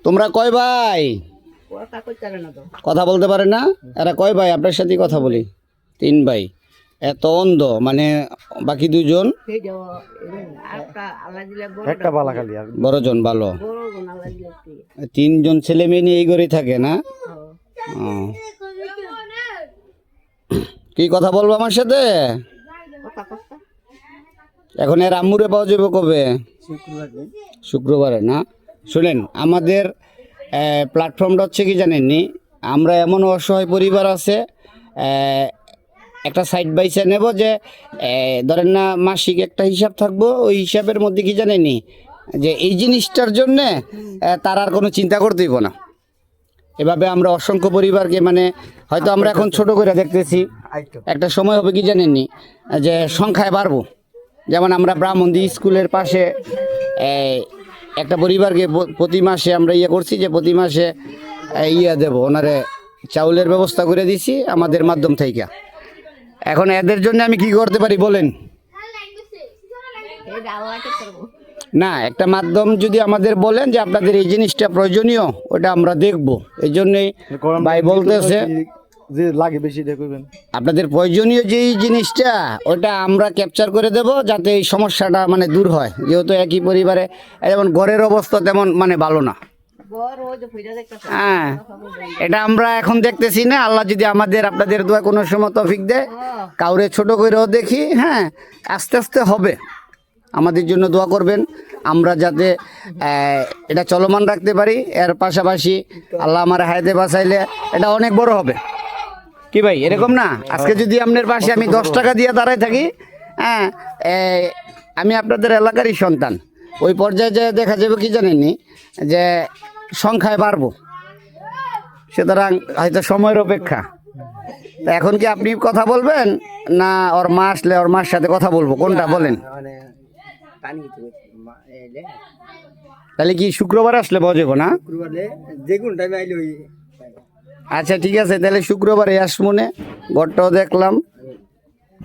তোমরা কয় ভাই? কথা বলতে পারে না এরা? কয় ভাই আপনার সাথে কথা বলি? 3 ভাই। এত অন্ধ মানে বাকি 2 জন বড়জন ভালো। 3 জন ছেলে মেয়ে নিয়ে এই ঘরেই থাকে না? ও। কি কথা বলবো আমার সাথে? এখন এর আম্মুরে পাওয়া যাবে কবে? শুক্রবারে না? শুনেন, আমাদের প্ল্যাটফর্মটা হচ্ছে কি জানেননি, আমরা এমন অসহায় পরিবার আছে, একটা সাইড বাই সাইড নেব যে ধরেন না মাসিক একটা হিসাব থাকবো, ওই হিসাবের মধ্যে কি জানেননি যে এই জিনিসটার জন্যে তার আর কোনো চিন্তা করতে হইব না। এভাবে আমরা অসংখ্য পরিবারকে মানে হয়তো আমরা এখন ছোট করে দেখতেছি, একটা সময় হবে কি জানেননি যে সংখ্যায় বাড়বো। যেমন আমরা ব্রাহ্মণদি স্কুলের পাশে একটা পরিবারকে প্রতি মাসে আমরা করছি যে প্রতি মাসে দেবো, ওনারে চাউলের ব্যবস্থা করে দিছি আমাদের মাধ্যম থেকে। এখন এদের জন্য আমি কি করতে পারি বলেন? না, একটা মাধ্যম যদি আমাদের বলেন যে আপনাদের এই জিনিসটা প্রয়োজনীয়, ওটা আমরা দেখব। এই জন্যই ভাই বলতেছে যে লাগে বেশি দেখবেন, আপনাদের প্রয়োজনীয় যেই জিনিসটা ওটা আমরা ক্যাপচার করে দেব, যাতে এই সমস্যাটা মানে দূর হয়। যেহেতু একই পরিবারে, যেমন ঘরের অবস্থা তেমন মানে ভালো না। হ্যাঁ, এটা আমরা এখন দেখতেছি না। আল্লাহ যদি আমাদের আপনাদের দোয়া কোনো সময় তৌফিক দেয়, কাউরে ছোট করেও দেখি, হ্যাঁ আস্তে আস্তে হবে। আমাদের জন্য দোয়া করবেন, আমরা যাতে এটা চলমান রাখতে পারি। এর পাশাপাশি আল্লাহ আমার হায়াতে বাঁচাইলে এটা অনেক বড় হবে। কি ভাই এরকম না? আজকে যদি আপনার পাশে আমি 10 টাকা দিয়ে দাঁড়ায় থাকি, হ্যাঁ আমি আপনাদের এলাকারই সন্তান, ওই পর্যায়ে যে দেখা যাবে কি জানেননি যে সংখ্যায় বাড়বো। সুতরাং হয়তো সময়ের অপেক্ষা। তা এখন কি আপনি কথা বলবেন না ওর মা আসলে ওর মার সাথে কথা বলবো, কোনটা বলেন? তাহলে কি শুক্রবার আসলে বজবো না? আচ্ছা ঠিক আছে, তাহলে শুক্রবারে আসমনে, ঘরটাও দেখলাম।